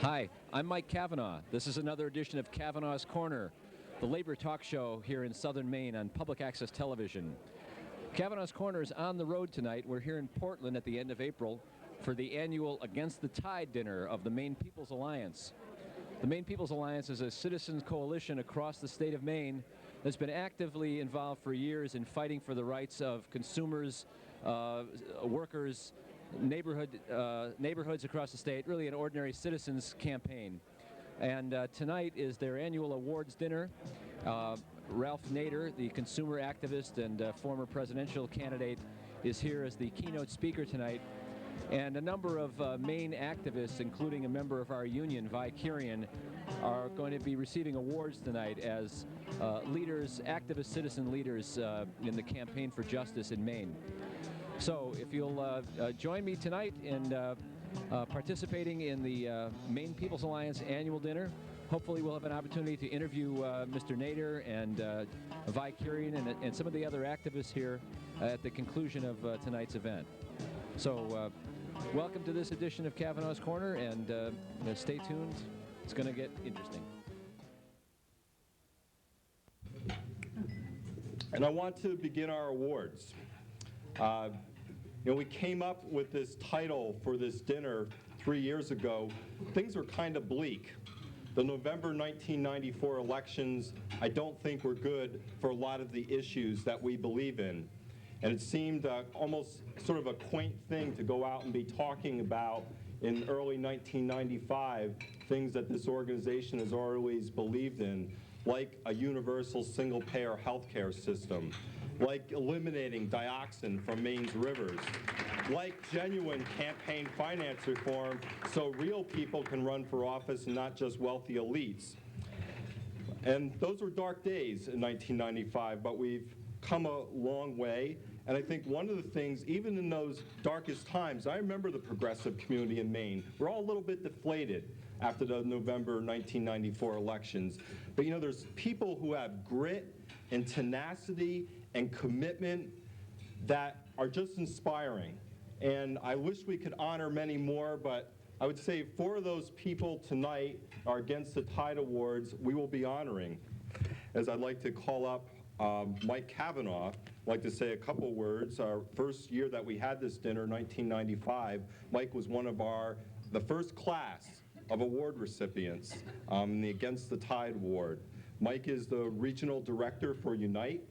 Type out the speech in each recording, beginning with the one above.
Hi, I'm Mike Cavanaugh. This is another edition of Cavanaugh's Corner, the labor talk show here in southern Maine on public access television. Cavanaugh's Corner is on the road tonight. We're here in Portland at the end of April for the annual Against the Tide dinner of the Maine Peoples Alliance. The Maine Peoples Alliance is a citizens coalition across the state of Maine that's been actively involved for years in fighting for the rights of consumers, workers, neighborhoods across the state, really an ordinary citizens campaign. And tonight is their annual awards dinner. Ralph Nader, the consumer activist and former presidential candidate, is here as the keynote speaker tonight. And a number of Maine activists, including a member of our union, Vicarian, are going to be receiving awards tonight as leaders, activist citizen leaders in the campaign for justice in Maine. So if you'll join me tonight in participating in the Maine Peoples Alliance annual dinner, hopefully we'll have an opportunity to interview Mr. Nader and Vicarian and some of the other activists here at the conclusion of tonight's event. So welcome to this edition of Cavanaugh's Corner, and stay tuned. It's going to get interesting. And I want to begin our awards. We came up with this title for this dinner 3 years ago. Things were kind of bleak. The November 1994 elections, I don't think were good for a lot of the issues that we believe in. And it seemed almost sort of a quaint thing to go out and be talking about in early 1995, things that this organization has always believed in, like a universal single-payer healthcare system, like eliminating dioxin from Maine's rivers, like genuine campaign finance reform so real people can run for office and not just wealthy elites. And those were dark days in 1995, but we've come a long way. And I think one of the things, even in those darkest times, I remember the progressive community in Maine. We're all a little bit deflated after the November 1994 elections. But there's people who have grit and tenacity and commitment that are just inspiring. And I wish we could honor many more, but I would say 4 of those people tonight are Against the Tide Awards we will be honoring. As I'd like to call up Mike Cavanaugh, I'd like to say a couple words. Our first year that we had this dinner, 1995, Mike was one of the first class of award recipients in the Against the Tide Award. Mike is the regional director for Unite.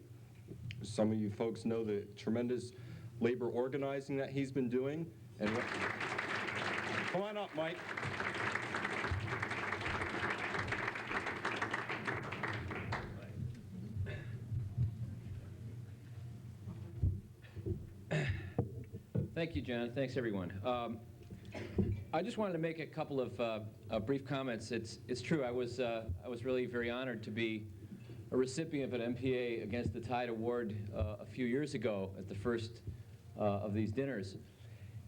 Some of you folks know the tremendous labor organizing that he's been doing. And come on up, Mike. Thank you, John. Thanks, everyone. I just wanted to make a couple of brief comments. It's true. I was really very honored to be a recipient of an MPA Against the Tide Award a few years ago at the first of these dinners.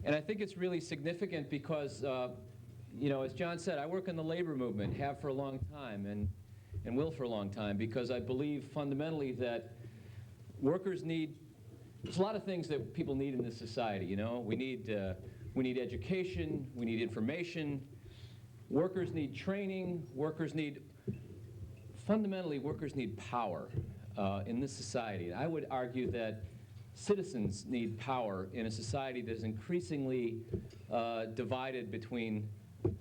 And I think it's really significant because, as John said, I work in the labor movement, have for a long time, and will for a long time, because I believe fundamentally that workers need, there's a lot of things that people need in this society. We need education, we need information, workers need training, fundamentally workers need power in this society. I would argue that citizens need power in a society that is increasingly divided between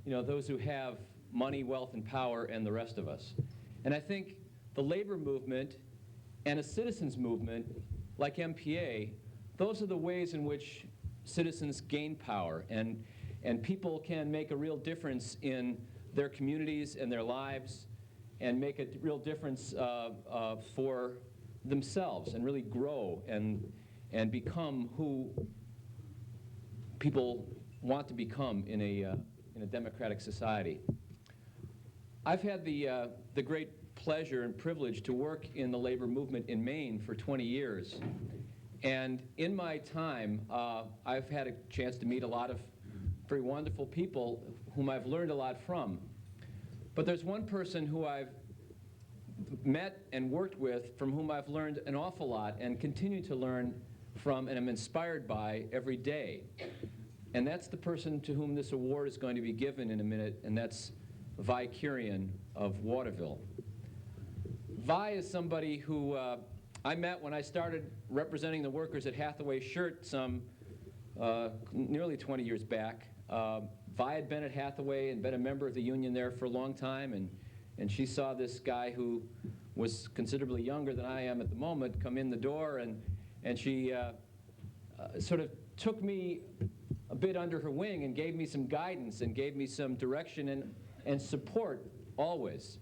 those who have money, wealth, and power and the rest of us. And I think the labor movement and a citizens movement like MPA, those are the ways in which citizens gain power, and people can make a real difference in their communities and their lives, and make a real difference for themselves, and really grow and become who people want to become in a democratic society. I've had the great pleasure and privilege to work in the labor movement in Maine for 20 years. And in my time, I've had a chance to meet a lot of very wonderful people whom I've learned a lot from. But there's one person who I've met and worked with from whom I've learned an awful lot and continue to learn from and am inspired by every day. And that's the person to whom this award is going to be given in a minute, and that's Vi Kurian of Waterville. Vi is somebody who I met when I started representing the workers at Hathaway Shirt some nearly 20 years back. Vi had been at Hathaway and been a member of the union there for a long time, and she saw this guy who was considerably younger than I am at the moment come in the door, and she sort of took me a bit under her wing and gave me some guidance and gave me some direction and support always.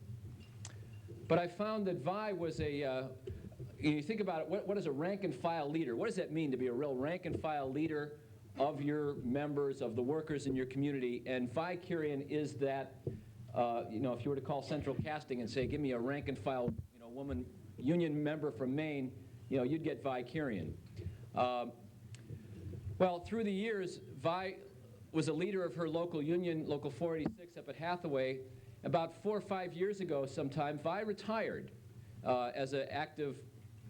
But I found that Vi was you think about it, what is a rank and file leader? What does that mean to be a real rank and file leader of your members, of the workers in your community? And Vi Kurian is that, if you were to call Central Casting and say, give me a rank and file, woman union member from Maine, you'd get Vi Kurian. Well, through the years, Vi was a leader of her local union, Local 486 up at Hathaway. About 4 or 5 years ago sometime, Vi retired as an active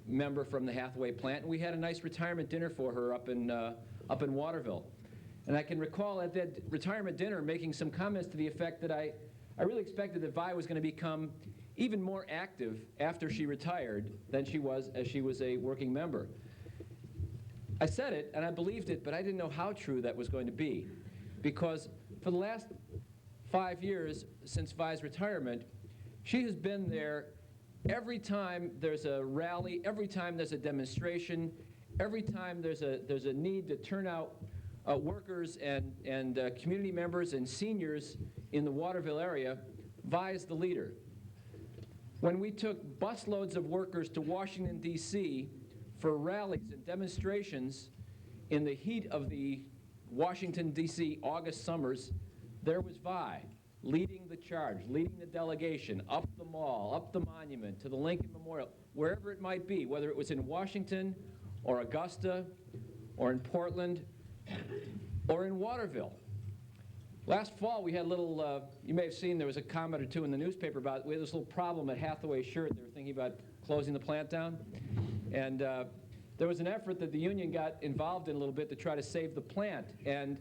member from the Hathaway plant, and we had a nice retirement dinner for her up in Waterville. And I can recall at that retirement dinner making some comments to the effect that I really expected that Vi was going to become even more active after she retired than she was as she was a working member. I said it, and I believed it, but I didn't know how true that was going to be. Because for the last 5 years since Vi's retirement, she has been there every time there's a rally, every time there's a demonstration, every time there's a need to turn out workers and community members and seniors in the Waterville area. Vi is the leader. When we took busloads of workers to Washington, D.C. for rallies and demonstrations in the heat of the Washington, D.C. August summers, there was Vi leading the charge, leading the delegation up the mall, up the monument, to the Lincoln Memorial, wherever it might be, whether it was in Washington or Augusta or in Portland or in Waterville. Last fall, we had a little, you may have seen there was a comment or two in the newspaper about, we had this little problem at Hathaway Shirt. They were thinking about closing the plant down. And there was an effort that the union got involved in a little bit to try to save the plant. And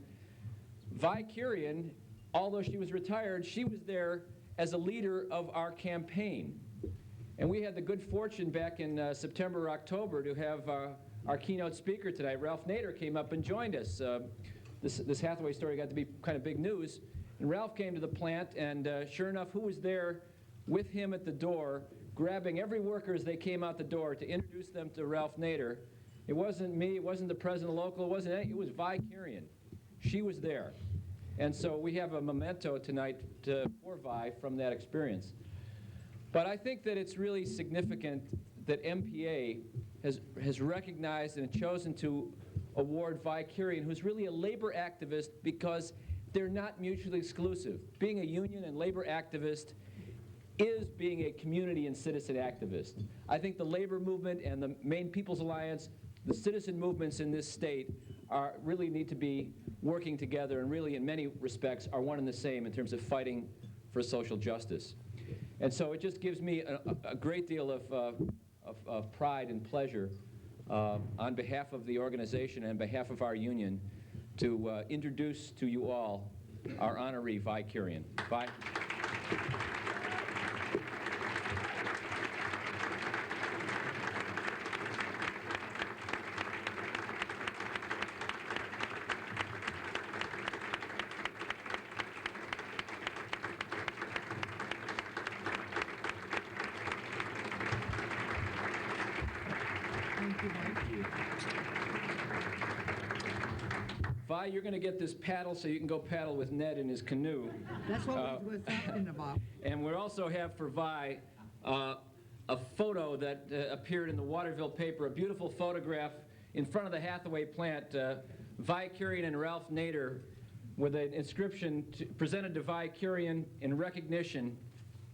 Vi Kurian, although she was retired, she was there as a leader of our campaign. And we had the good fortune back in September or October to have our keynote speaker tonight, Ralph Nader, came up and joined us. This Hathaway story got to be kind of big news. And Ralph came to the plant, and sure enough, who was there with him at the door, grabbing every worker as they came out the door to introduce them to Ralph Nader? It wasn't me, it wasn't the president of local, it was Vi Kurian. She was there. And so we have a memento tonight for Vi from that experience. But I think that it's really significant that MPA has recognized and chosen to award Vi Kurian, who's really a labor activist, because they're not mutually exclusive. Being a union and labor activist is being a community and citizen activist. I think the labor movement and the Maine Peoples Alliance, the citizen movements in this state, really need to be working together, and really in many respects are one and the same in terms of fighting for social justice. And so it just gives me a great deal of pride and pleasure on behalf of the organization and on behalf of our union to introduce to you all our honoree, Vi Kurian. Vi. Vi, you're going to get this paddle so you can go paddle with Ned in his canoe. That's what we're talking about. And we also have for Vi a photo that appeared in the Waterville paper, a beautiful photograph in front of the Hathaway plant. Vi Kurian and Ralph Nader with an inscription presented to Vi Kurian in recognition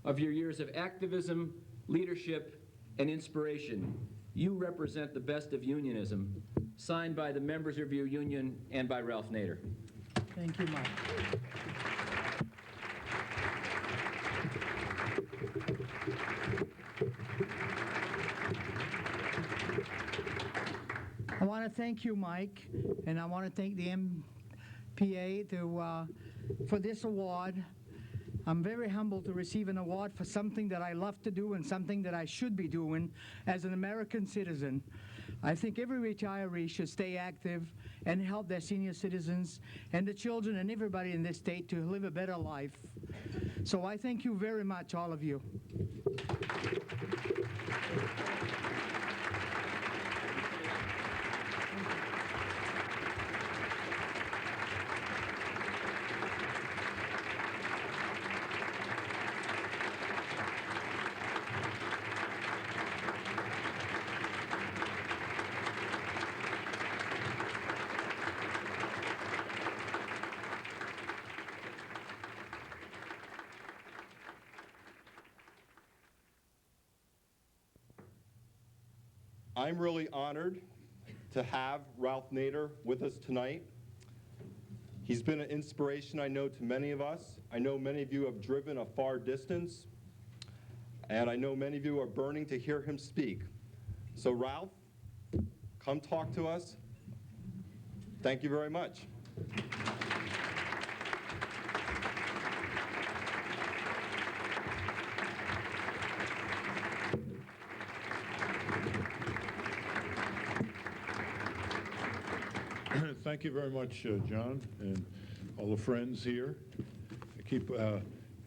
of your years of activism, leadership, and inspiration. You represent the best of unionism. Signed by the members of your union and by Ralph Nader. Thank you, Mike. I want to thank you, Mike, and I want to thank the PA, for this award. I'm very humbled to receive an award for something that I love to do and something that I should be doing as an American citizen. I think every retiree should stay active and help their senior citizens and the children and everybody in this state to live a better life. So I thank you very much, all of you. I'm really honored to have Ralph Nader with us tonight. He's been an inspiration, I know, to many of us. I know many of you have driven a far distance, and I know many of you are burning to hear him speak. So Ralph, come talk to us. Thank you very much. Thank you very much, John, and all the friends here. I keep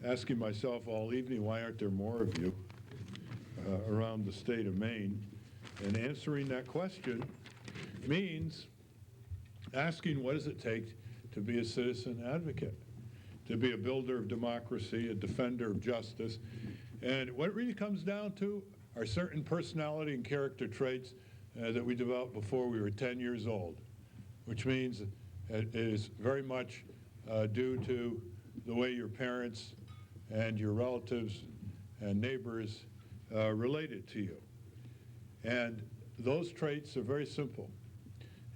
asking myself all evening, why aren't there more of you around the state of Maine? And answering that question means asking, what does it take to be a citizen advocate, to be a builder of democracy, a defender of justice? And what it really comes down to are certain personality and character traits that we developed before we were 10 years old, which means it is very much due to the way your parents and your relatives and neighbors related to you. And those traits are very simple.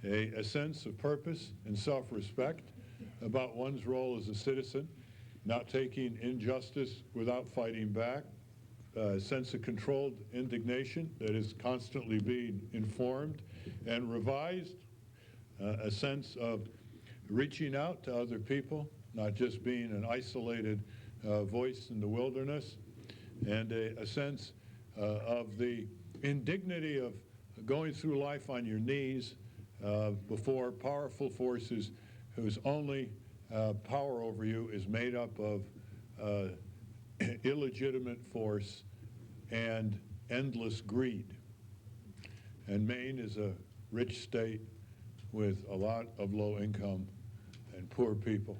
A sense of purpose and self-respect about one's role as a citizen, not taking injustice without fighting back, a sense of controlled indignation that is constantly being informed and revised, a sense of reaching out to other people, not just being an isolated voice in the wilderness, and a sense of the indignity of going through life on your knees before powerful forces whose only power over you is made up of illegitimate force and endless greed. And Maine is a rich state with a lot of low income and poor people,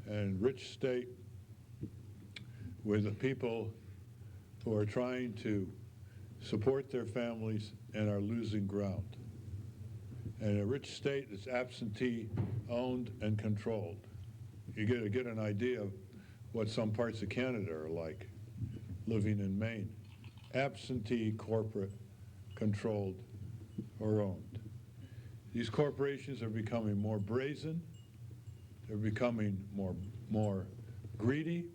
and rich state with people who are trying to support their families and are losing ground, and a rich state that's absentee owned and controlled. You get an idea of what some parts of Canada are like living in Maine. Absentee, corporate, controlled, or owned. These corporations are becoming more brazen, they're becoming more greedy,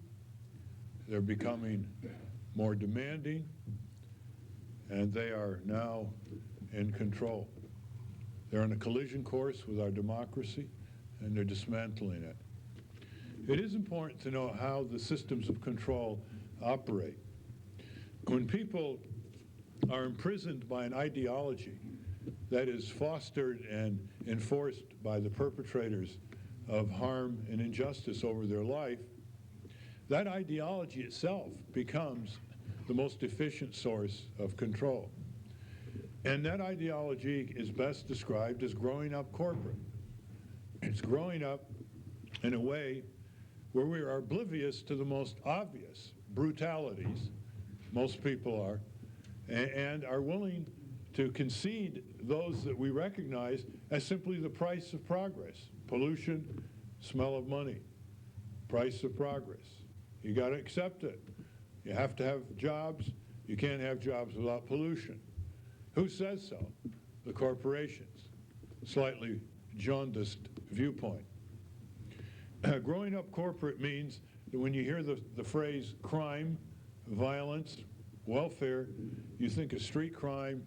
they're becoming more demanding, and they are now in control. They're on a collision course with our democracy, and they're dismantling it. It is important to know how the systems of control operate. When people are imprisoned by an ideology that is fostered and enforced by the perpetrators of harm and injustice over their life, that ideology itself becomes the most efficient source of control. And that ideology is best described as growing up corporate. It's growing up in a way where we are oblivious to the most obvious brutalities, most people are, and are willing to concede those that we recognize as simply the price of progress. Pollution, smell of money, price of progress. You got to accept it. You have to have jobs. You can't have jobs without pollution. Who says so? The corporations. Slightly jaundiced viewpoint. Growing up corporate means that when you hear the phrase crime, violence, welfare, you think of street crime,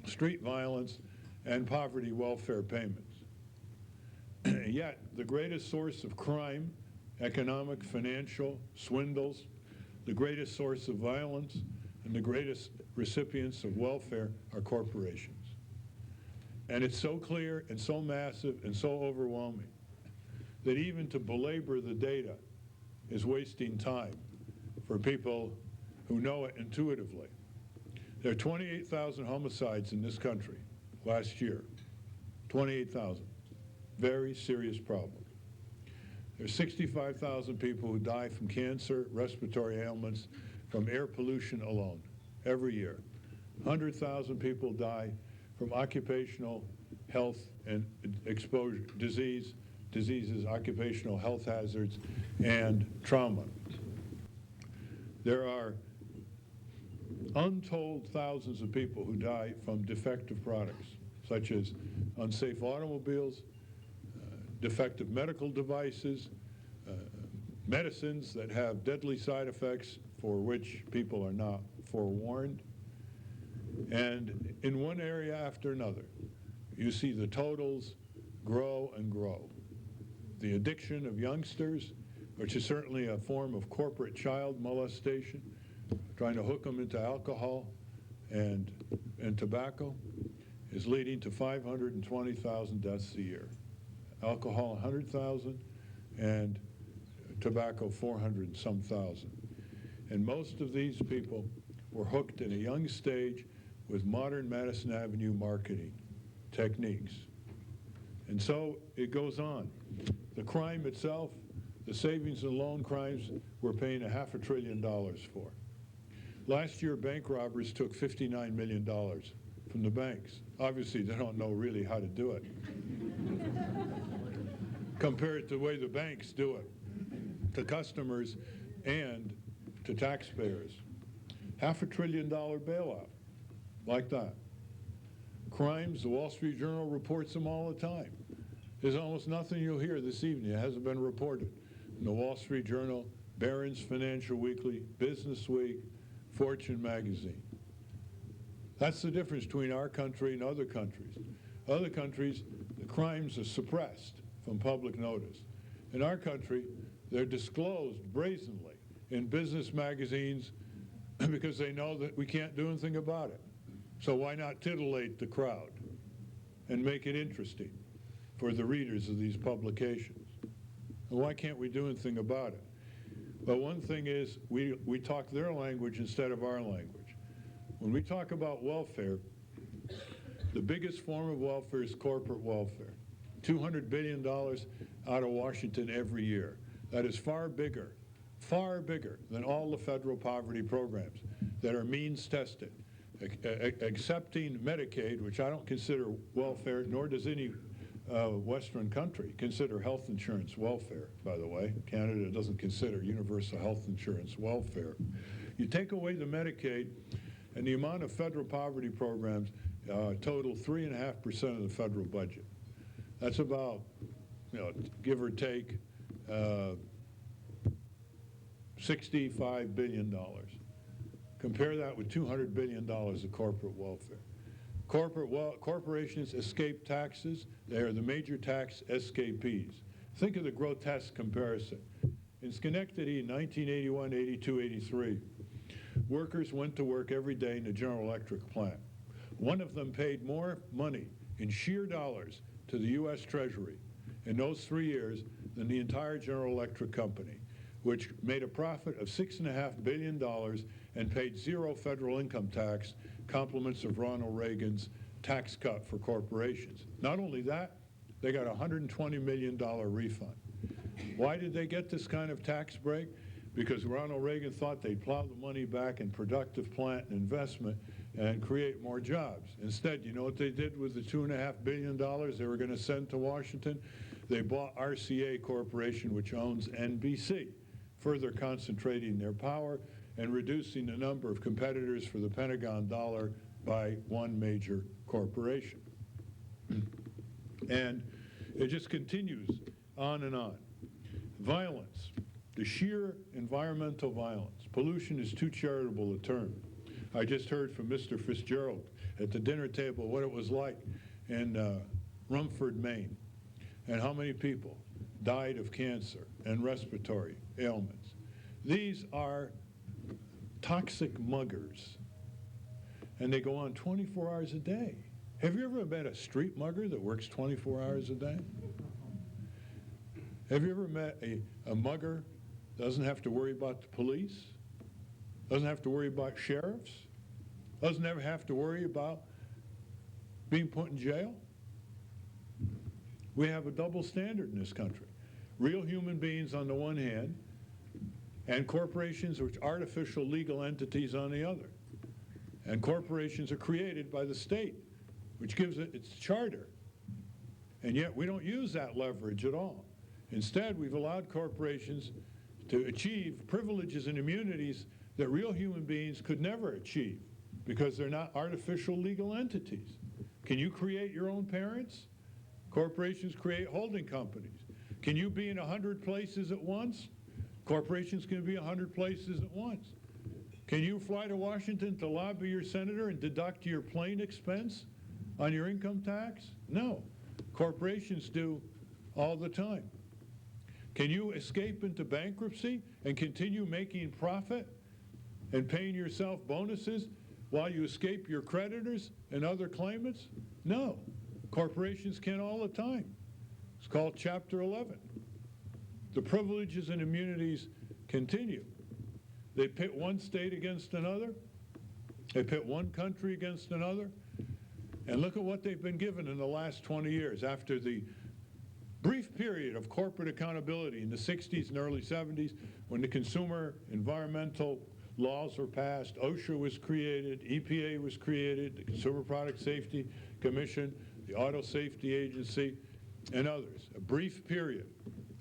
street violence, and poverty welfare payments. Yet, the greatest source of crime, economic, financial, swindles, the greatest source of violence, and the greatest recipients of welfare are corporations. And it's so clear and so massive and so overwhelming that even to belabor the data is wasting time for people who know it intuitively. There are 28,000 homicides in this country last year. 28,000. Very serious problem. There's 65,000 people who die from cancer, respiratory ailments, from air pollution alone every year. 100,000 people die from occupational health and exposure, diseases, occupational health hazards, and trauma. There are untold thousands of people who die from defective products, such as unsafe automobiles, defective medical devices, medicines that have deadly side effects for which people are not forewarned. And in one area after another, you see the totals grow and grow. The addiction of youngsters, which is certainly a form of corporate child molestation, trying to hook them into alcohol and tobacco, is leading to 520,000 deaths a year. Alcohol, 100,000, and tobacco, 400 and some thousand. And most of these people were hooked in a young stage with modern Madison Avenue marketing techniques. And so it goes on. The crime itself, the savings and loan crimes, we're paying $500 billion for. Last year, bank robbers took $59 million from the banks. Obviously, they don't know really how to do it. Compared to the way the banks do it, to customers and to taxpayers. $500 billion bailout, like that. Crimes, the Wall Street Journal reports them all the time. There's almost nothing you'll hear this evening that hasn't been reported in the Wall Street Journal, Barron's Financial Weekly, Business Week, Fortune magazine. That's the difference between our country and other countries. Other countries, the crimes are suppressed from public notice. In our country, they're disclosed brazenly in business magazines because they know that we can't do anything about it. So why not titillate the crowd and make it interesting for the readers of these publications? And why can't we do anything about it? Well, one thing is we talk their language instead of our language. When we talk about welfare, the biggest form of welfare is corporate welfare. $200 billion out of Washington every year. That is far bigger than all the federal poverty programs that are means tested. Accepting Medicaid, which I don't consider welfare, nor does any Western country consider health insurance welfare, by the way. Canada doesn't consider universal health insurance welfare. You take away the Medicaid, and the amount of federal poverty programs total 3.5% of the federal budget. That's about, give or take, $65 billion. Compare that with $200 billion of corporate welfare. Corporations escape taxes. They are the major tax escapees. Think of the grotesque comparison. In Schenectady in 1981, 82, 83, workers went to work every day in the General Electric plant. One of them paid more money in sheer dollars to the U.S. Treasury in those 3 years than the entire General Electric company, which made a profit of $6.5 billion and paid zero federal income tax, compliments of Ronald Reagan's tax cut for corporations. Not only that, they got a $120 million refund. Why did they get this kind of tax break? Because Ronald Reagan thought they'd plow the money back in productive plant and investment and create more jobs. Instead, you know what they did with the $2.5 billion they were going to send to Washington? They bought RCA Corporation, which owns NBC, further concentrating their power and reducing the number of competitors for the Pentagon dollar by one major corporation. And it just continues on and on. Violence, the sheer environmental violence. Pollution is too charitable a term. I just heard from Mr. Fitzgerald at the dinner table what it was like in Rumford, Maine. and how many people died of cancer and respiratory ailments. These are toxic muggers, and they go on 24 hours a day. Have you ever met a street mugger that works 24 hours a day? Have you ever met a mugger that doesn't have to worry about the police, doesn't have to worry about sheriffs, doesn't ever have to worry about being put in jail? We have a double standard in this country. Real human beings on the one hand, and corporations, which are artificial legal entities, on the other. And corporations are created by the state, which gives it its charter. And yet we don't use that leverage at all. Instead, we've allowed corporations to achieve privileges and immunities that real human beings could never achieve because they're not artificial legal entities. Can you create your own parents? Corporations create holding companies. Can you be in 100 places at once? Corporations can be 100 places at once. Can you fly to Washington to lobby your senator and deduct your plane expense on your income tax? No. Corporations do all the time. Can you escape into bankruptcy and continue making profit and paying yourself bonuses while you escape your creditors and other claimants? No. Corporations can all the time. It's called Chapter 11. The privileges and immunities continue. They pit one state against another. They pit one country against another. And look at what they've been given in the last 20 years. After the brief period of corporate accountability in the 60s and early 70s, when the consumer environmental laws were passed, OSHA was created, EPA was created, the Consumer Product Safety Commission, the Auto Safety Agency, and others. A brief period.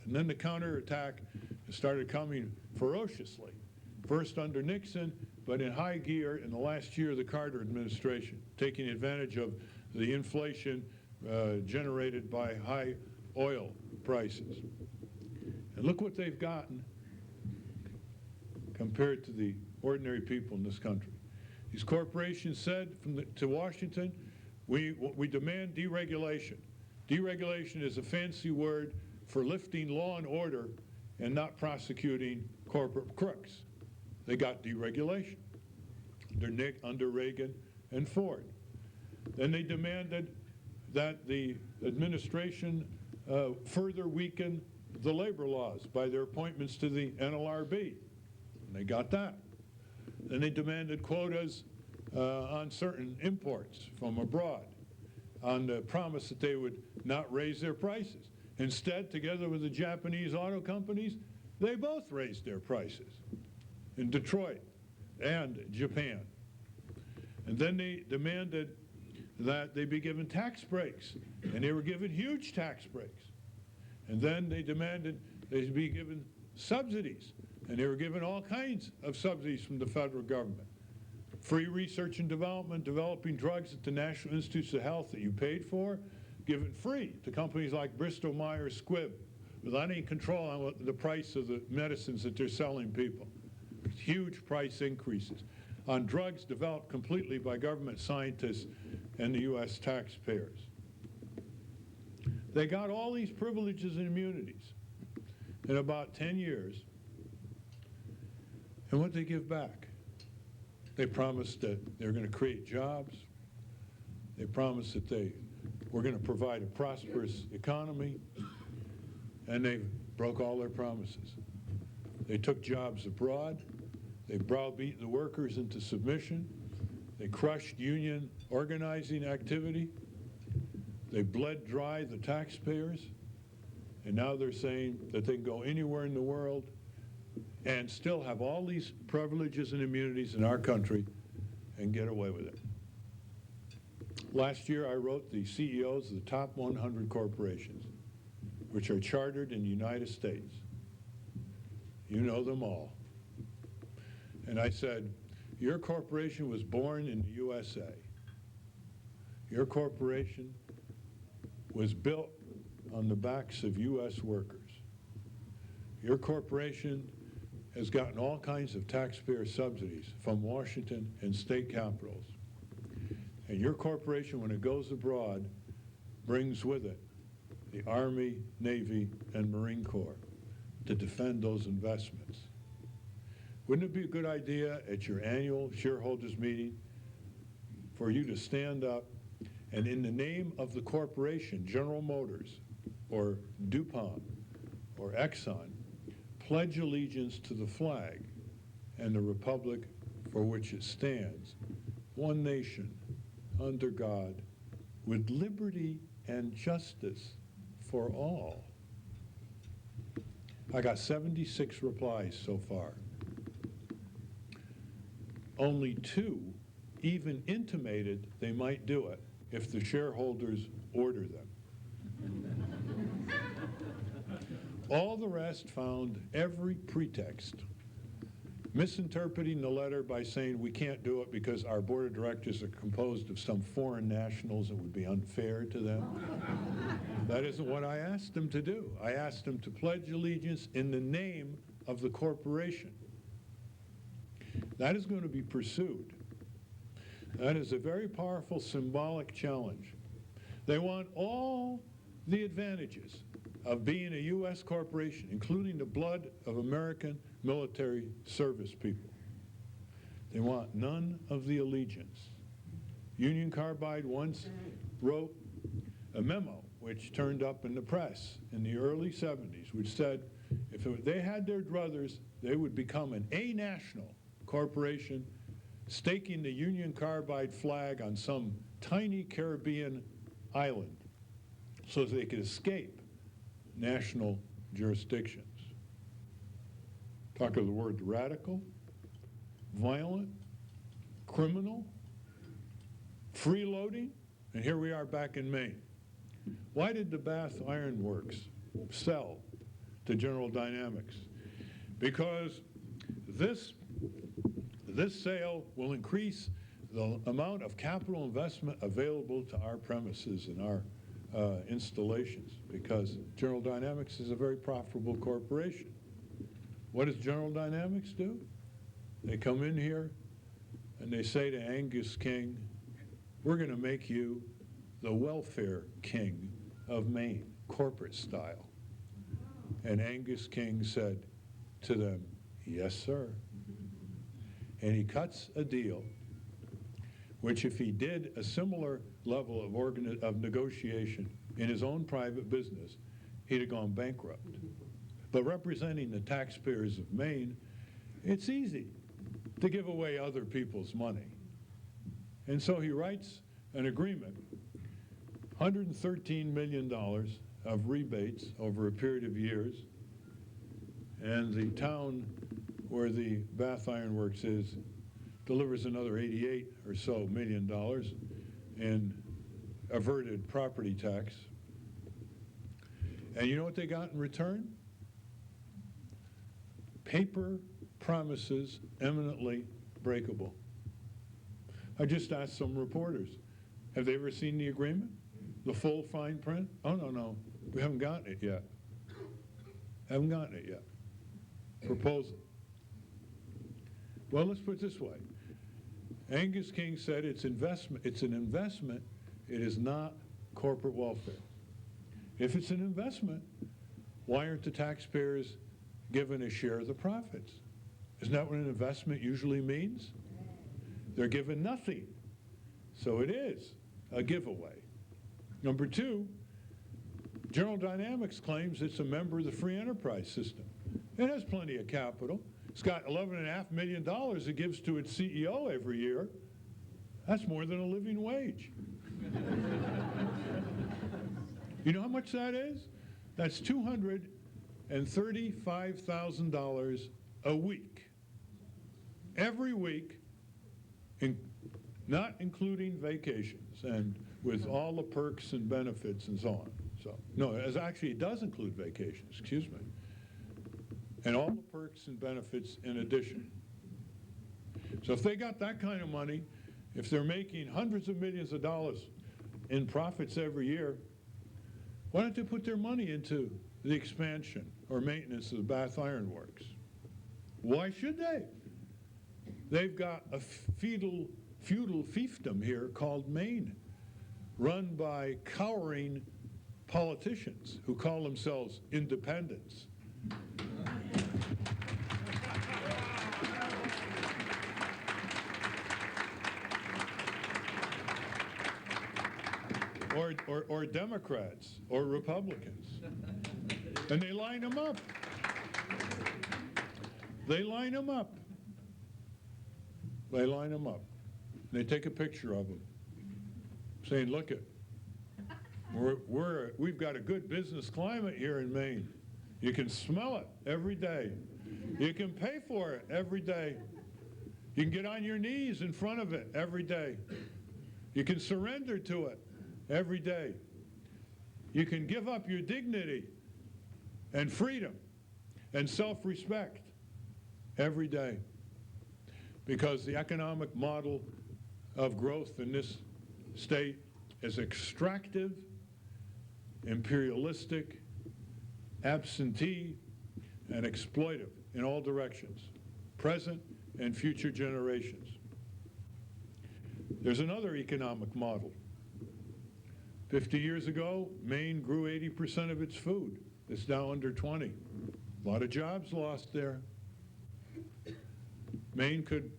And then the counterattack started coming ferociously. First under Nixon, but in high gear in the last year of the Carter administration, taking advantage of the inflation generated by high oil prices. And look what they've gotten compared to the ordinary people in this country. These corporations said to Washington, we demand deregulation. Deregulation is a fancy word for lifting law and order and not prosecuting corporate crooks. They got deregulation under Reagan and Ford. Then they demanded that the administration further weaken the labor laws by their appointments to the NLRB. And they got that. Then they demanded quotas on certain imports from abroad on the promise that they would not raise their prices. Instead, together with the Japanese auto companies, they both raised their prices in Detroit and Japan. And then they demanded that they be given tax breaks, and they were given huge tax breaks. And then they demanded they be given subsidies, and they were given all kinds of subsidies from the federal government. Free research and development, developing drugs at the National Institutes of Health that you paid for, given free to companies like Bristol Myers Squibb, without any control on the price of the medicines that they're selling people. Huge price increases on drugs developed completely by government scientists and the U.S. taxpayers. They got all these privileges and immunities in about 10 years. And what they give back? They promised that they're going to create jobs. They promised that they were going to provide a prosperous economy. And they broke all their promises. They took jobs abroad. They browbeat the workers into submission. They crushed union organizing activity. They bled dry the taxpayers. And now they're saying that they can go anywhere in the world and still have all these privileges and immunities in our country and get away with it. Last year, I wrote the CEOs of the top 100 corporations, which are chartered in the United States. You know them all. And I said, your corporation was born in the USA. Your corporation was built on the backs of U.S. workers. Your corporation has gotten all kinds of taxpayer subsidies from Washington and state capitals. And your corporation, when it goes abroad, brings with it the Army, Navy, and Marine Corps to defend those investments. Wouldn't it be a good idea at your annual shareholders meeting for you to stand up and in the name of the corporation, General Motors or DuPont or Exxon, pledge allegiance to the flag and the republic for which it stands, one nation, under God, with liberty and justice for all? I got 76 replies so far. Only 2 even intimated they might do it if the shareholders order them. All the rest found every pretext, misinterpreting the letter by saying we can't do it because our board of directors are composed of some foreign nationals and it would be unfair to them. That isn't what I asked them to do. I asked them to pledge allegiance in the name of the corporation. That is going to be pursued. That is a very powerful symbolic challenge. They want all the advantages of being a U.S. corporation, including the blood of American military service people. They want none of the allegiance. Union Carbide once wrote a memo which turned up in the press in the early 70s, which said if they had their druthers, they would become an a-national corporation staking the Union Carbide flag on some tiny Caribbean island so they could escape national jurisdictions. Talk of the word radical, violent, criminal, freeloading, and here we are back in Maine. Why did the Bath Iron Works sell to General Dynamics? Because this sale will increase the amount of capital investment available to our premises and our installations, because General Dynamics is a very profitable corporation. What does General Dynamics do? They come in here and they say to Angus King, we're going to make you the welfare king of Maine, corporate style. And Angus King said to them, yes, sir. And he cuts a deal which, if he did a similar level of negotiation in his own private business, he'd have gone bankrupt. But representing the taxpayers of Maine, it's easy to give away other people's money. And so he writes an agreement, $113 million of rebates over a period of years, and the town where the Bath Iron Works is delivers another $88 or so million in averted property tax. And you know what they got in return? Paper promises eminently breakable. I just asked some reporters, have they ever seen the agreement? The full fine print? Oh, no, we haven't gotten it yet. Haven't gotten it yet. Proposal. Well, let's put it this way. Angus King said it's an investment, it is not corporate welfare. If it's an investment, why aren't the taxpayers given a share of the profits? Isn't that what an investment usually means? They're given nothing. So it is a giveaway. Number 2, General Dynamics claims it's a member of the free enterprise system. It has plenty of capital. It's got $11.5 million it gives to its CEO every year. That's more than a living wage. You know how much that is? That's $235,000 a week. Every week, not including vacations and with all the perks and benefits and so on. So, no, it does include vacations, excuse me. And all the perks and benefits in addition. So if they got that kind of money, if they're making hundreds of millions of dollars in profits every year, why don't they put their money into the expansion or maintenance of the Bath Iron Works? Why should they? They've got a feudal fiefdom here called Maine, run by cowering politicians who call themselves independents. Or Democrats or Republicans. And they line them up. They line them up. They line them up. And they take a picture of them, saying, look it, we've got a good business climate here in Maine. You can smell it every day. You can pay for it every day. You can get on your knees in front of it every day. You can surrender to it every day. You can give up your dignity and freedom and self-respect every day, because the economic model of growth in this state is extractive, imperialistic, absentee, and exploitive in all directions, present and future generations. There's another economic model. 50 years ago, Maine grew 80% of its food. It's now under 20. A lot of jobs lost there. Maine could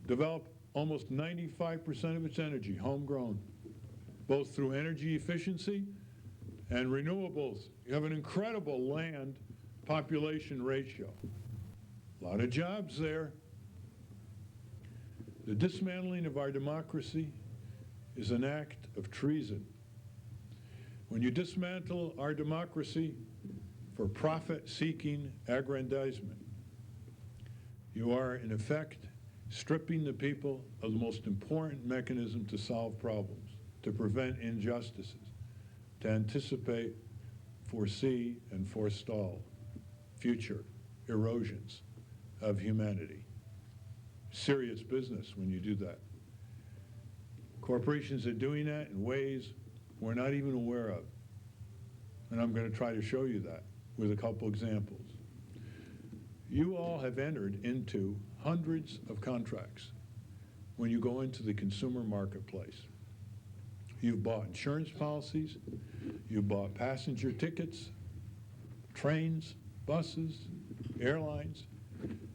develop almost 95% of its energy homegrown, both through energy efficiency and renewables. You have an incredible land population ratio. A lot of jobs there. The dismantling of our democracy is an act of treason. When you dismantle our democracy for profit-seeking aggrandizement, you are, in effect, stripping the people of the most important mechanism to solve problems, to prevent injustices, to anticipate, foresee, and forestall future erosions of humanity. Serious business when you do that. Corporations are doing that in ways we're not even aware of. And I'm going to try to show you that with a couple examples. You all have entered into hundreds of contracts when you go into the consumer marketplace. You've bought insurance policies, you've bought passenger tickets, trains, buses, airlines,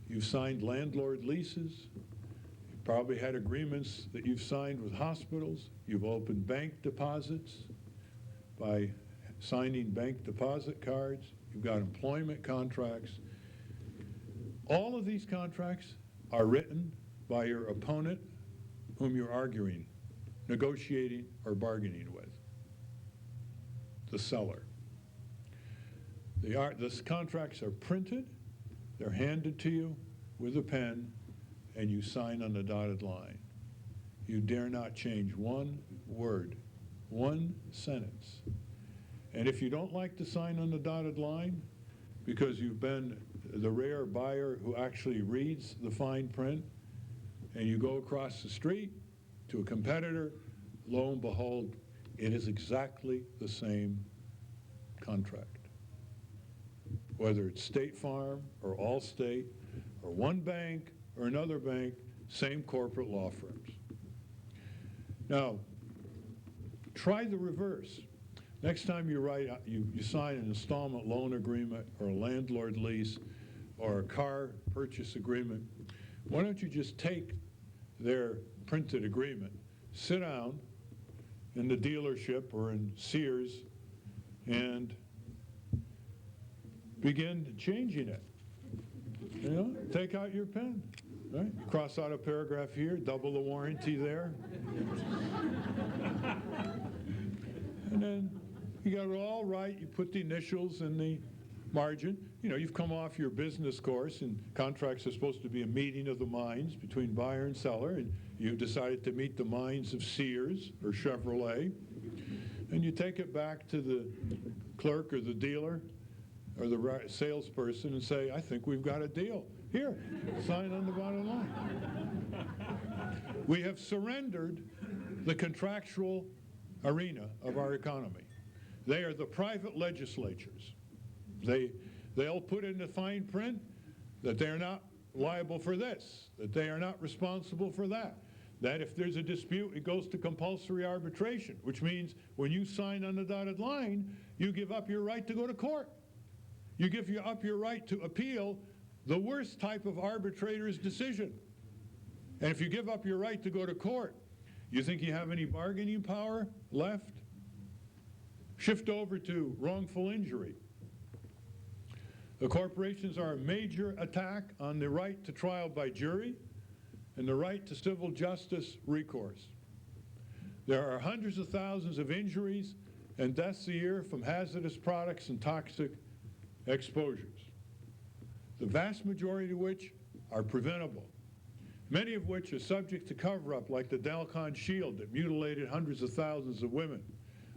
you've signed landlord leases, you've probably had agreements that you've signed with hospitals, you've opened bank deposits by signing bank deposit cards, you've got employment contracts. All of these contracts are written by your opponent whom you're arguing, negotiating, or bargaining with, the seller. These contracts are printed, they're handed to you with a pen, and you sign on the dotted line. You dare not change one word, one sentence. And if you don't like to sign on the dotted line, because you've been the rare buyer who actually reads the fine print, and you go across the street to a competitor, lo and behold, it is exactly the same contract. Whether it's State Farm or Allstate or one bank or another bank, same corporate law firms. Now, try the reverse. Next time you sign an installment loan agreement or a landlord lease or a car purchase agreement, why don't you just take their printed agreement, sit down in the dealership or in Sears, and begin changing it. You know, take out your pen, right? Cross out a paragraph here, double the warranty there. And then you got it all right, you put the initials in the margin. You know, you've come off your business course, and contracts are supposed to be a meeting of the minds between buyer and seller, and you've decided to meet the minds of Sears or Chevrolet, and you take it back to the clerk or the dealer or the salesperson and say, I think we've got a deal. Here, sign on the bottom line. We have surrendered the contractual arena of our economy. They are the private legislatures. They'll put in the fine print that they're not liable for this, that they are not responsible for that, that if there's a dispute, it goes to compulsory arbitration, which means when you sign on the dotted line, you give up your right to go to court. You give up your right to appeal the worst type of arbitrator's decision. And if you give up your right to go to court, you think you have any bargaining power left? Shift over to wrongful injury. The corporations are a major attack on the right to trial by jury and the right to civil justice recourse. There are hundreds of thousands of injuries and deaths a year from hazardous products and toxic exposures, the vast majority of which are preventable, many of which are subject to cover-up, like the Dalcon shield that mutilated hundreds of thousands of women,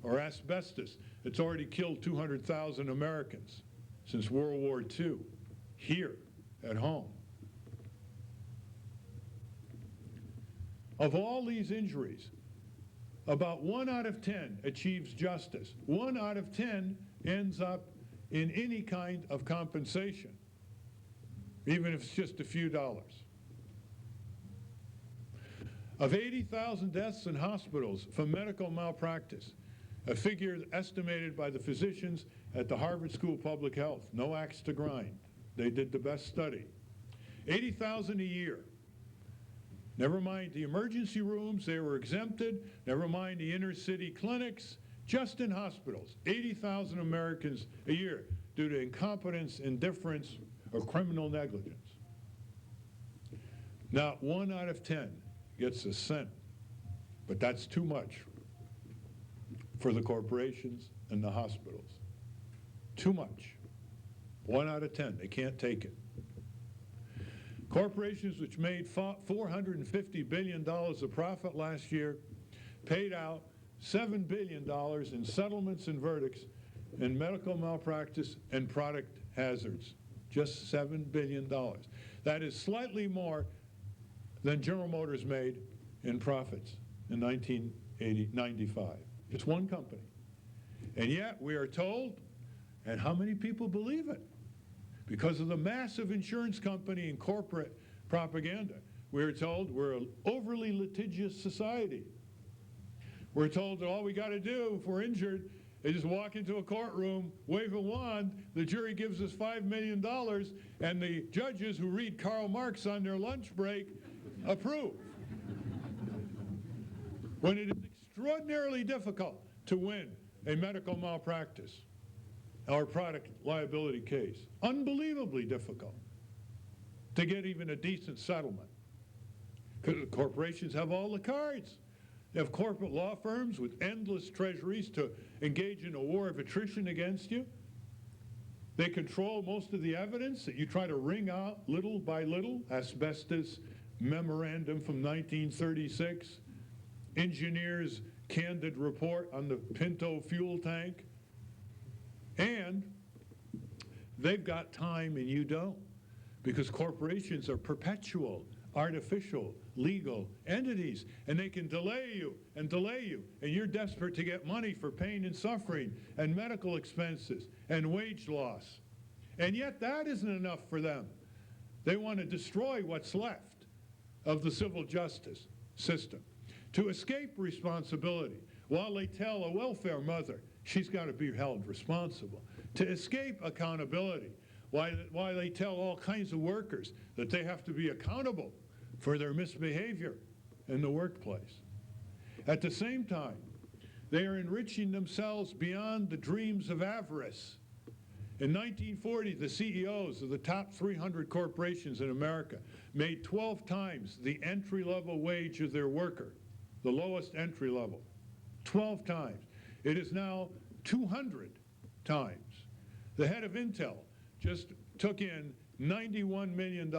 or asbestos that's already killed 200,000 Americans since World War II, here at home. Of all these injuries, about 1 out of 10 achieves justice. 1 out of 10 ends up in any kind of compensation, even if it's just a few dollars. Of 80,000 deaths in hospitals from medical malpractice, a figure estimated by the physicians at the Harvard School of Public Health, no axe to grind. They did the best study. 80,000 a year. Never mind the emergency rooms, they were exempted. Never mind the inner city clinics, just in hospitals. 80,000 Americans a year due to incompetence, indifference, or criminal negligence. Not 1 out of 10 gets a cent, but that's too much for the corporations and the hospitals. Too much. 1 out of 10, they can't take it. Corporations which made $450 billion of profit last year paid out $7 billion in settlements and verdicts in medical malpractice and product hazards. Just $7 billion. That is slightly more than General Motors made in profits in 1995. It's one company. And yet we are told, and how many people believe it? Because of the massive insurance company and corporate propaganda, we're told we're an overly litigious society. We're told that all we got to do if we're injured is just walk into a courtroom, wave a wand, the jury gives us $5 million, and the judges who read Karl Marx on their lunch break approve. When it is extraordinarily difficult to win a medical malpractice or product liability case. Unbelievably difficult to get even a decent settlement. Because corporations have all the cards. They have corporate law firms with endless treasuries to engage in a war of attrition against you. They control most of the evidence that you try to wring out little by little. Asbestos memorandum from 1936. Engineers' candid report on the Pinto fuel tank. And they've got time and you don't, because corporations are perpetual, artificial, legal entities, and they can delay you, and you're desperate to get money for pain and suffering and medical expenses and wage loss. And yet that isn't enough for them. They want to destroy what's left of the civil justice system to escape responsibility while they tell a welfare mother she's got to be held responsible, to escape accountability, why they tell all kinds of workers that they have to be accountable for their misbehavior in the workplace. At the same time, they are enriching themselves beyond the dreams of avarice. In 1940, the CEOs of the top 300 corporations in America made 12 times the entry-level wage of their worker, the lowest entry level, 12 times. It is now 200 times. The head of Intel just took in $91 million.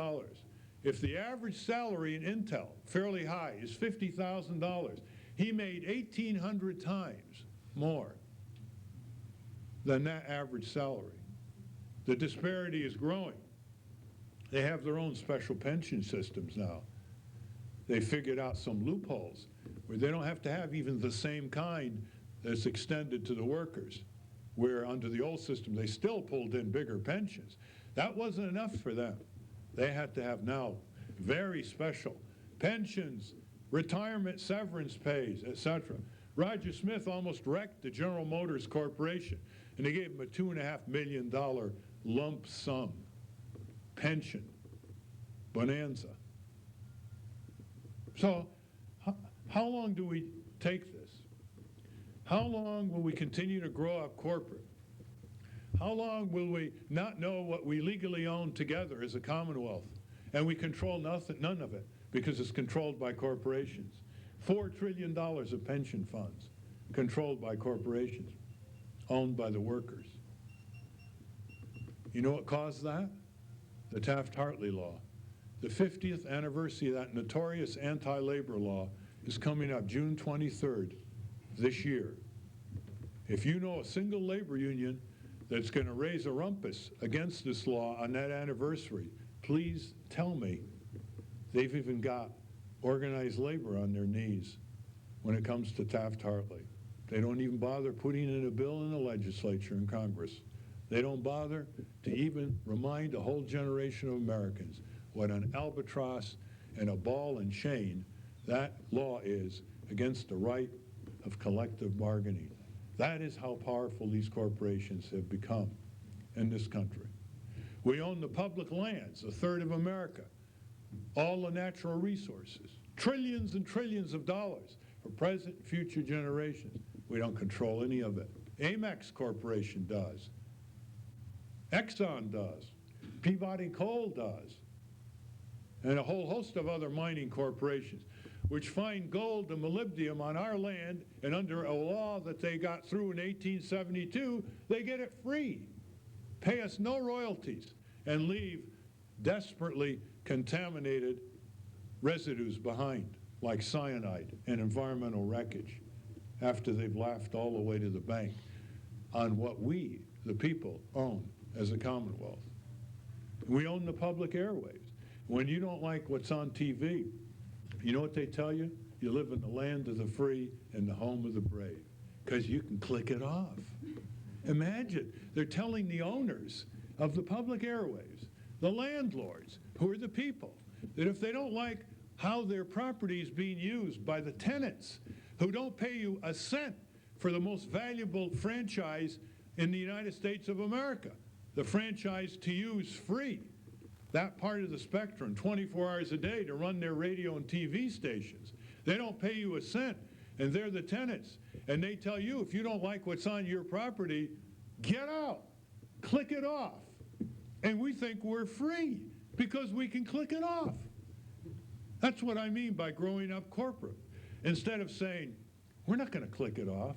If the average salary in Intel, fairly high, is $50,000, he made 1,800 times more than that average salary. The disparity is growing. They have their own special pension systems now. They figured out some loopholes where they don't have to have even the same kind that's extended to the workers, where under the old system they still pulled in bigger pensions. That wasn't enough for them. They had to have now very special pensions retirement severance pays, etc. Roger Smith almost wrecked the General Motors Corporation, and they gave him a $2.5 million lump sum pension bonanza. So how long do we take this? How long will we continue to grow up corporate? How long will we not know what we legally own together as a Commonwealth, and we control none of it because it's controlled by corporations? $4 trillion of pension funds controlled by corporations, owned by the workers. You know what caused that? The Taft-Hartley law. The 50th anniversary of that notorious anti-labor law is coming up June 23rd this year. If you know a single labor union that's going to raise a rumpus against this law on that anniversary, please tell me. They've even got organized labor on their knees when it comes to Taft-Hartley. They don't even bother putting in a bill in the legislature and Congress. They don't bother to even remind a whole generation of Americans what an albatross and a ball and chain that law is against the right of collective bargaining. That is how powerful these corporations have become in this country. We own the public lands, a third of America, all the natural resources, trillions and trillions of dollars for present and future generations. We don't control any of it. Amex Corporation does. Exxon does. Peabody Coal does. And a whole host of other mining corporations, which find gold and molybdenum on our land, and under a law that they got through in 1872, they get it free, pay us no royalties, and leave desperately contaminated residues behind, like cyanide and environmental wreckage, after they've laughed all the way to the bank on what we, the people, own as a Commonwealth. We own the public airwaves. When you don't like what's on TV, you know what they tell you? You live in the land of the free and the home of the brave, because you can click it off. Imagine, they're telling the owners of the public airwaves, the landlords, who are the people, that if they don't like how their property is being used by the tenants, who don't pay you a cent for the most valuable franchise in the United States of America, the franchise to use free, that part of the spectrum, 24 hours a day to run their radio and TV stations. They don't pay you a cent, and they're the tenants. And they tell you, if you don't like what's on your property, get out, click it off. And we think we're free because we can click it off. That's what I mean by growing up corporate. Instead of saying, we're not going to click it off.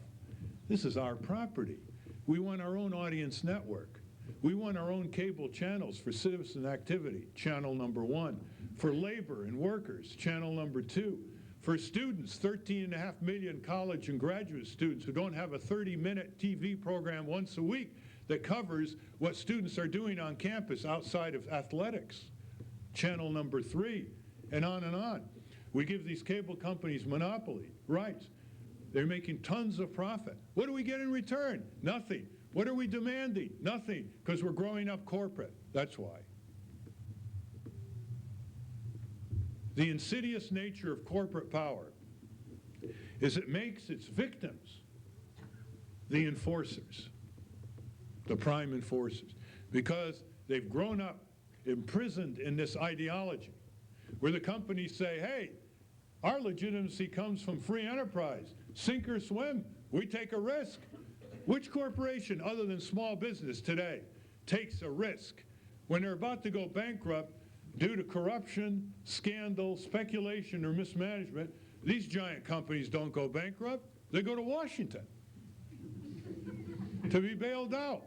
This is our property. We want our own audience network. We want our own cable channels for citizen activity, channel number 1. For labor and workers, channel number 2. For students, 13.5 million college and graduate students who don't have a 30-minute TV program once a week that covers what students are doing on campus outside of athletics, channel number 3, and on and on. We give these cable companies monopoly rights. They're making tons of profit. What do we get in return? Nothing. What are we demanding? Nothing, because we're growing up corporate. That's why. The insidious nature of corporate power is it makes its victims the enforcers, the prime enforcers, because they've grown up imprisoned in this ideology where the companies say, hey, our legitimacy comes from free enterprise. Sink or swim, we take a risk. Which corporation other than small business today takes a risk when they're about to go bankrupt due to corruption, scandal, speculation, or mismanagement? These giant companies don't go bankrupt. They go to Washington to be bailed out.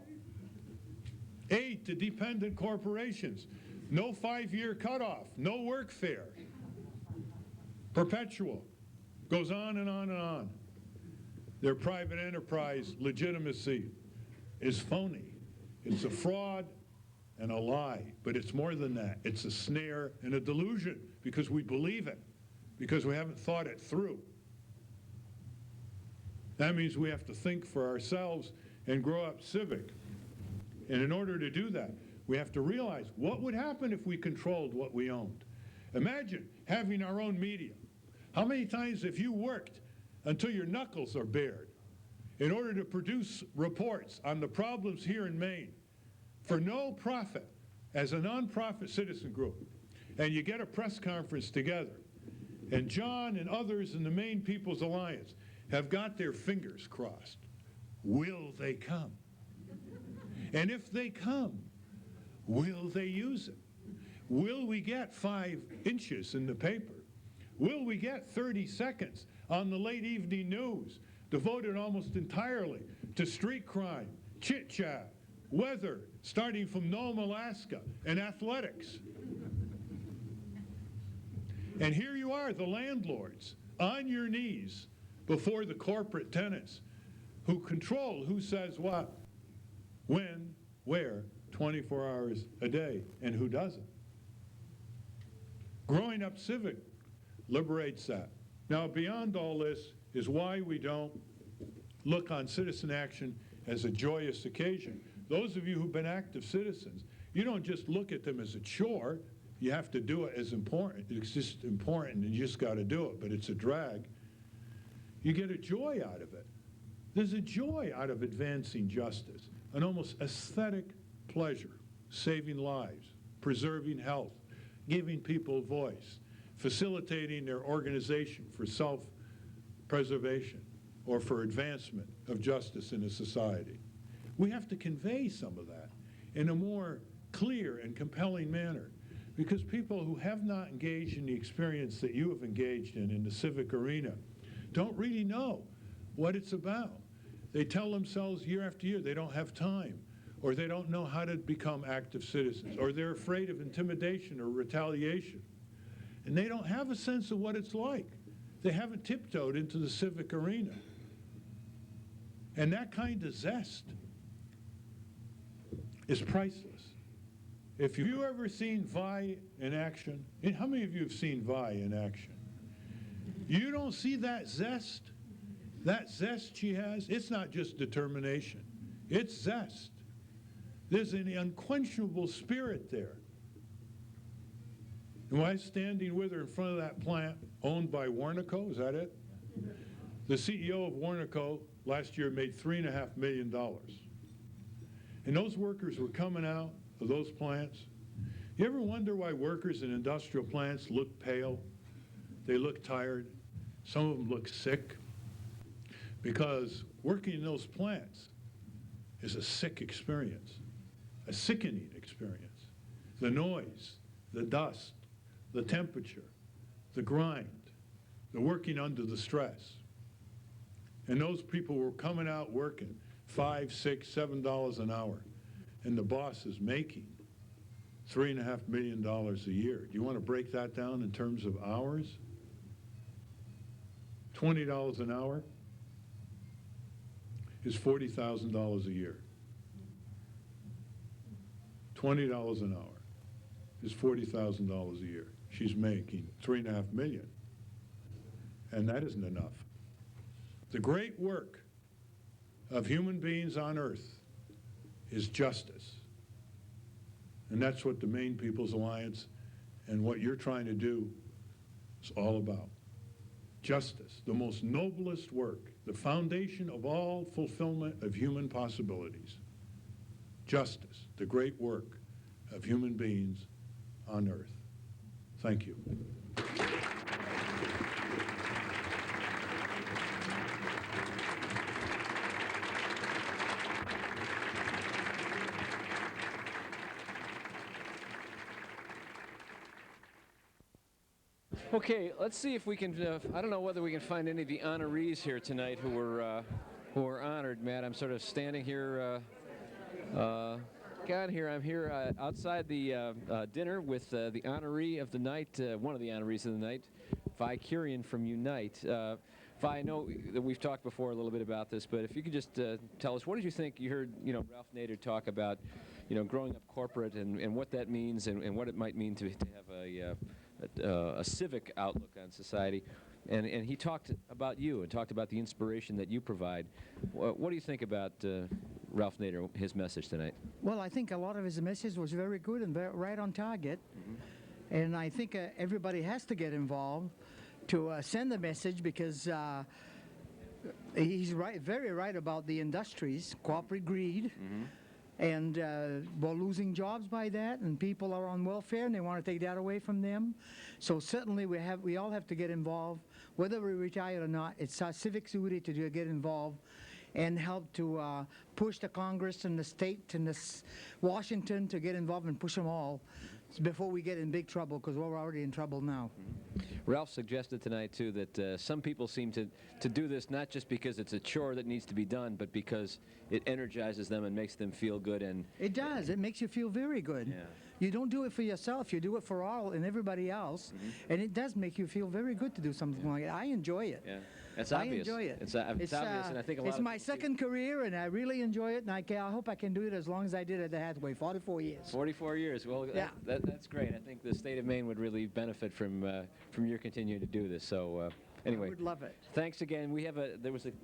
Aid to dependent corporations. No 5-year cutoff. No workfare. Perpetual. Goes on and on and on. Their private enterprise legitimacy is phony. It's a fraud and a lie, but it's more than that. It's a snare and a delusion because we believe it, because we haven't thought it through. That means we have to think for ourselves and grow up civic. And in order to do that, we have to realize what would happen if we controlled what we owned. Imagine having our own media, How many times have you worked until your knuckles are bared in order to produce reports on the problems here in Maine for no profit as a nonprofit citizen group? And you get a press conference together, and John and others in the Maine Peoples Alliance have got their fingers crossed. Will they come? And if they come, will they use it? Will we get 5 inches in the paper? Will we get 30 seconds on the late evening news devoted almost entirely to street crime, chit-chat, weather, starting from Nome, Alaska, and athletics? And here you are, the landlords, on your knees before the corporate tenants who control who says what, when, where, 24 hours a day, and who doesn't. Growing Up Civic liberates that. Now, beyond all this is why we don't look on citizen action as a joyous occasion. Those of you who've been active citizens, you don't just look at them as a chore. You have to do it as important. It's just important, and you just got to do it, but it's a drag. You get a joy out of it. There's a joy out of advancing justice, an almost aesthetic pleasure, saving lives, preserving health, giving people a voice, facilitating their organization for self-preservation or for advancement of justice in a society. We have to convey some of that in a more clear and compelling manner, because people who have not engaged in the experience that you have engaged in the civic arena don't really know what it's about. They tell themselves year after year they don't have time, or they don't know how to become active citizens, or they're afraid of intimidation or retaliation. And they don't have a sense of what it's like. They haven't tiptoed into the civic arena. And that kind of zest is priceless. If you've ever seen Vi in action, and how many of you have seen Vi in action? You don't see that zest she has. It's not just determination, it's zest. There's an unquenchable spirit there. And when I was standing with her in front of that plant owned by Warnaco, is that it? The CEO of Warnaco last year made $3.5 million. And those workers were coming out of those plants. You ever wonder why workers in industrial plants look pale? They look tired. Some of them look sick. Because working in those plants is a sick experience, a sickening experience. The noise, the dust, the temperature, the grind, the working under the stress. And those people were coming out working $5, $6, $7 an hour. And the boss is making $3.5 million a year. Do you want to break that down in terms of hours? $20 an hour is $40,000 a year. $20 an hour is $40,000 a year. She's making $3.5 million. And that isn't enough. The great work of human beings on earth is justice. And that's what the Maine Peoples Alliance and what you're trying to do is all about. Justice, the most noblest work, the foundation of all fulfillment of human possibilities. Justice, the great work of human beings on earth. Thank you. Okay, let's see if we can, I don't know whether we can find any of the honorees here tonight who were honored, Matt. I'm sort of standing here, I'm here outside the dinner with the honoree of the night, one of the honorees of the night, Vi Curian from Unite. Vi, I know that we've talked before a little bit about this, but if you could just tell us, what did you think? You heard, Ralph Nader talk about, growing up corporate and what that means and what it might mean to have a civic outlook on society, and he talked about you and talked about the inspiration that you provide. What do you think about Ralph Nader, his message tonight? Well, I think a lot of his message was very good and right on target. Mm-hmm. And I think everybody has to get involved send the message because he's right, very right about the industries, corporate greed, and we're losing jobs by that, and people are on welfare, and they want to take that away from them. So certainly we all have to get involved, whether we retire or not. It's our civic duty to get involved and help to push the Congress and the state and Washington to get involved and push them all before we get in big trouble, because we're already in trouble now. Ralph suggested tonight, too, that some people seem to do this not just because it's a chore that needs to be done, but because it energizes them and makes them feel good. And it does. It makes you feel very good. Yeah. You don't do it for yourself. You do it for all and everybody else. And it does make you feel very good to do something like it. I enjoy it. Yeah. It's obvious. I enjoy it. It's obvious, and I think a lot it's of my second career, and I really enjoy it, and I hope I can do it as long as I did at the Hathaway, 44 years. 44 years. Well, yeah. That's great. I think the state of Maine would really benefit from your continuing to do this. So anyway, I would love it. Thanks again. We have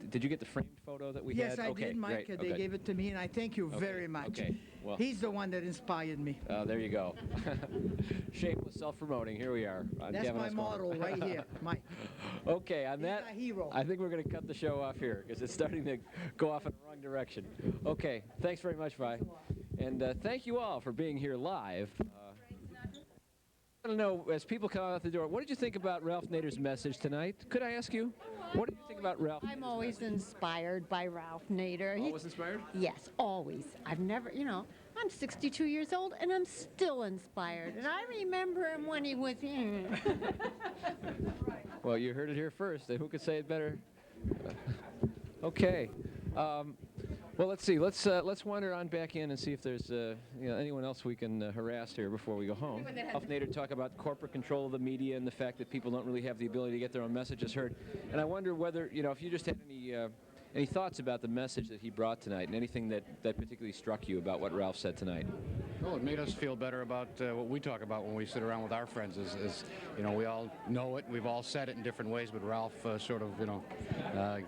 did you get the framed photo that we had? Yes, I did, Mike. Great. They gave it to me, and I thank you very much. Okay. Well, he's the one that inspired me. There you go. Shameless self-promoting. Here we are. That's my model right here, Mike. Okay, on He's that, my hero. I think we're going to cut the show off here because it's starting to go off in the wrong direction. Okay, thanks very much, Vi. And thank you all for being here live. I don't know, as people come out the door, what did you think about Ralph Nader's message tonight? Could I ask you? What did you think about Ralph? I'm always inspired by Ralph Nader. Always inspired? Yes, always. I've never, I'm 62 years old and I'm still inspired. And I remember him when he was in. Well, you heard it here first. Who could say it better? Okay. Well, let's see. Let's wander on back in and see if there's anyone else we can harass here before we go home. Ralph Nader talk about corporate control of the media and the fact that people don't really have the ability to get their own messages heard. And I wonder whether if you just had any thoughts about the message that he brought tonight and anything that particularly struck you about what Ralph said tonight. Well, it made us feel better about what we talk about when we sit around with our friends. Is we all know it. We've all said it in different ways, but Ralph sort of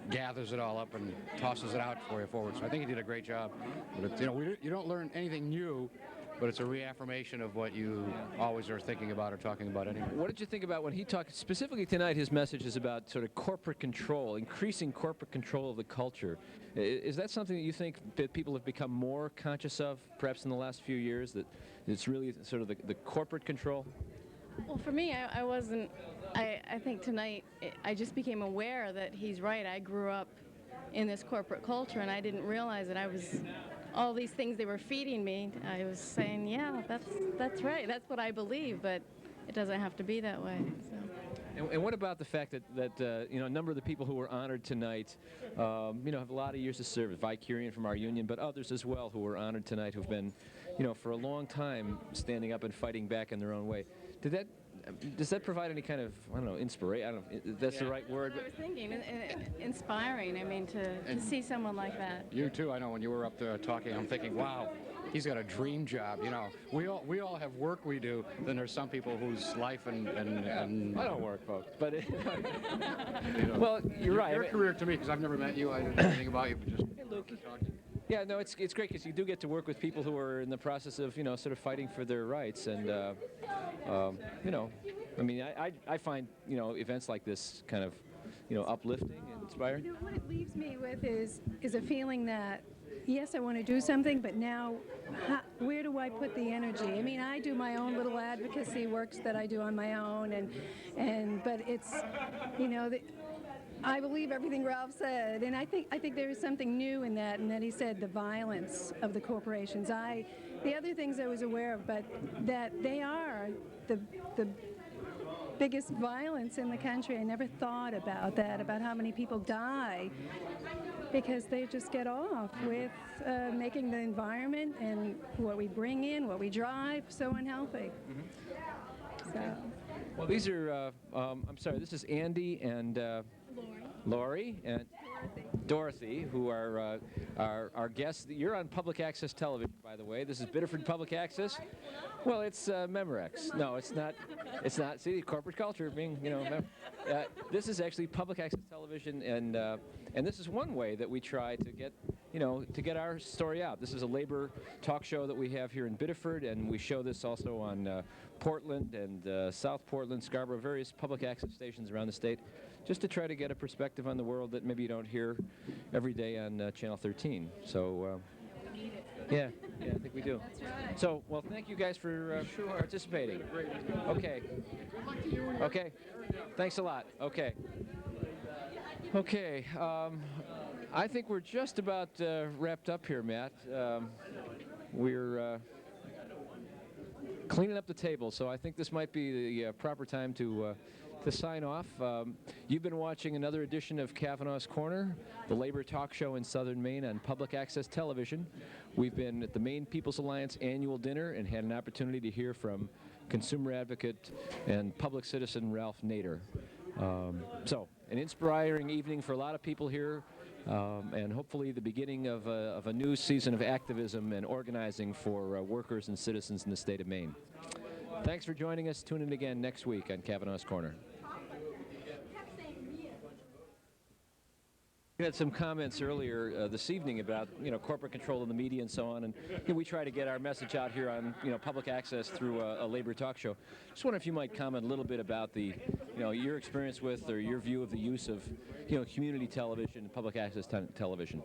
gathers it all up and tosses it out for you forward. So I think he did a great job. But it's, you don't learn anything new, but it's a reaffirmation of what you always are thinking about or talking about anyway. What did you think about when he talked, specifically tonight, his message is about sort of corporate control, increasing corporate control of the culture. Is that something that you think that people have become more conscious of, perhaps in the last few years, that it's really sort of the corporate control? Well, for me, I wasn't, I think tonight I just became aware that he's right. I grew up in this corporate culture, and I didn't realize that I was, all these things they were feeding me, I was saying, yeah, that's right, that's what I believe, but it doesn't have to be that way. So. And what about the fact that a number of the people who were honored tonight, have a lot of years of service, Vicarian from our union, but others as well who were honored tonight who've been, for a long time standing up and fighting back in their own way. Does that provide any kind of, inspiration? I don't know if that's the right word. That's what I was thinking, inspiring, I mean, to see someone like that. You too, I know when you were up there talking, I'm thinking, wow, he's got a dream job, We all have work we do, then there's some people whose life and I don't work, folks, but well, you're right. Your career to me, because I've never met you, I didn't know anything about you, but just talk to you. Yeah, no, it's great because you do get to work with people who are in the process of, sort of fighting for their rights. And, I find, events like this kind of, uplifting and inspiring. What it leaves me with is a feeling that, yes, I want to do something, but now where do I put the energy? I mean, I do my own little advocacy works that I do on my own, but it's, I believe everything Ralph said, and I think there is something new in that, and that he said the violence of the corporations. The other things I was aware of, but that they are the biggest violence in the country. I never thought about that, about how many people die because they just get off with making the environment and what we bring in, what we drive, so unhealthy. Mm-hmm. So. Well, these are, I'm sorry, this is Andy and Lori and Dorothy, who are our guests. You're on public access television, by the way. This is Biddeford Public Access. Well, it's Memorex. No, it's not. It's not. See, corporate culture being, this is actually public access television, and this is one way that we try to get, you know, to get our story out. This is a labor talk show that we have here in Biddeford, and we show this also on Portland and South Portland, Scarborough, various public access stations around the state, just to try to get a perspective on the world that maybe you don't hear every day on Channel 13. So, yeah, I think we do. That's right. So, well, thank you guys for participating. Okay. Okay. Thanks a lot. Okay. Okay. I think we're just about wrapped up here, Matt. We're cleaning up the table, so I think this might be the proper time to sign off. You've been watching another edition of Cavanaugh's Corner, the labor talk show in Southern Maine on public access television. We've been at the Maine Peoples Alliance annual dinner and had an opportunity to hear from consumer advocate and public citizen Ralph Nader. So, an inspiring evening for a lot of people here, and hopefully the beginning of a new season of activism and organizing for workers and citizens in the state of Maine. Thanks for joining us. Tune in again next week on Cavanaugh's Corner. We had some comments earlier this evening about, you know, corporate control of the media and so on, and you know, we try to get our message out here on, you know, public access through a labor talk show. Just wonder if you might comment a little bit about the, you know, your experience with or your view of the use of, you know, community television, public access television.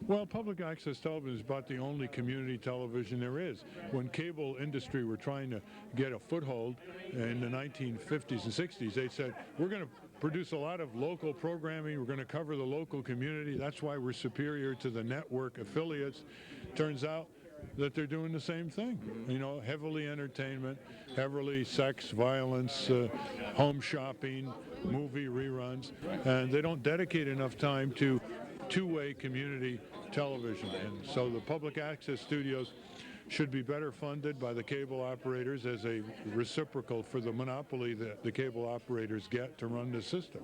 Well, public access television is about the only community television there is. When cable industry were trying to get a foothold in the 1950s and 60s, they said, we're going to produce a lot of local programming, we're going to cover the local community, that's why we're superior to the network affiliates. Turns out that they're doing the same thing. You know, heavily entertainment, heavily sex, violence, home shopping, movie reruns, and they don't dedicate enough time to two-way community television. And so the public access studios should be better funded by the cable operators as a reciprocal for the monopoly that the cable operators get to run the system.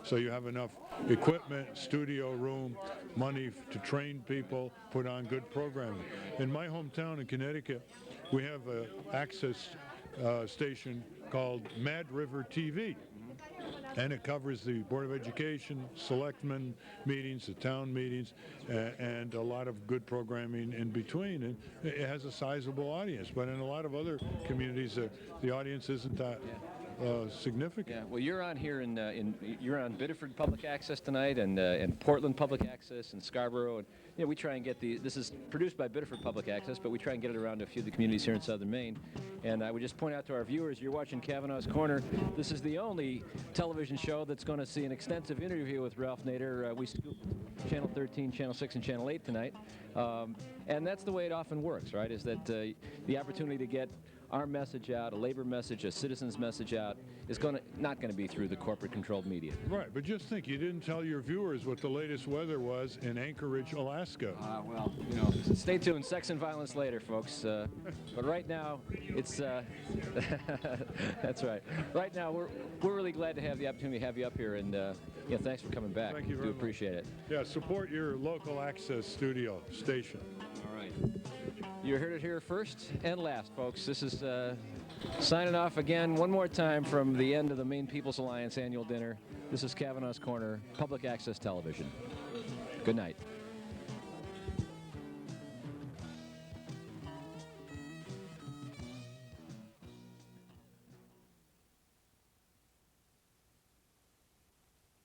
So you have enough equipment, studio room, money to train people, put on good programming. In my hometown in Connecticut, we have an access station called Mad River TV. And it covers the Board of Education, selectmen meetings, the town meetings, and a lot of good programming in between. And it has a sizable audience, but in a lot of other communities, the audience isn't that significant. Yeah, well, you're on here you're on Biddeford Public Access tonight, and Portland Public Access, and Scarborough, and you know, we try and get this is produced by Biddeford Public Access, but we try and get it around to a few of the communities here in Southern Maine. And I would just point out to our viewers, you're watching Cavanaugh's Corner. This is the only television show that's going to see an extensive interview with Ralph Nader. We scooped Channel 13, Channel 6, and Channel 8 tonight. And that's the way it often works, right, is that the opportunity to get our message out, a labor message, a citizen's message out, is not going to be through the corporate-controlled media. Right, but just think, you didn't tell your viewers what the latest weather was in Anchorage, Alaska. Well, you know, stay tuned. Sex and violence later, folks. But right now, it's that's right. Right now, we're really glad to have the opportunity to have you up here, and yeah, thanks for coming back. Thank you very much. Appreciate it. Yeah, support your local access studio station. All right. You heard it here first and last, folks. This is signing off again one more time from the end of the Maine Peoples Alliance annual dinner. This is Cavanaugh's Corner, public access television. Good night.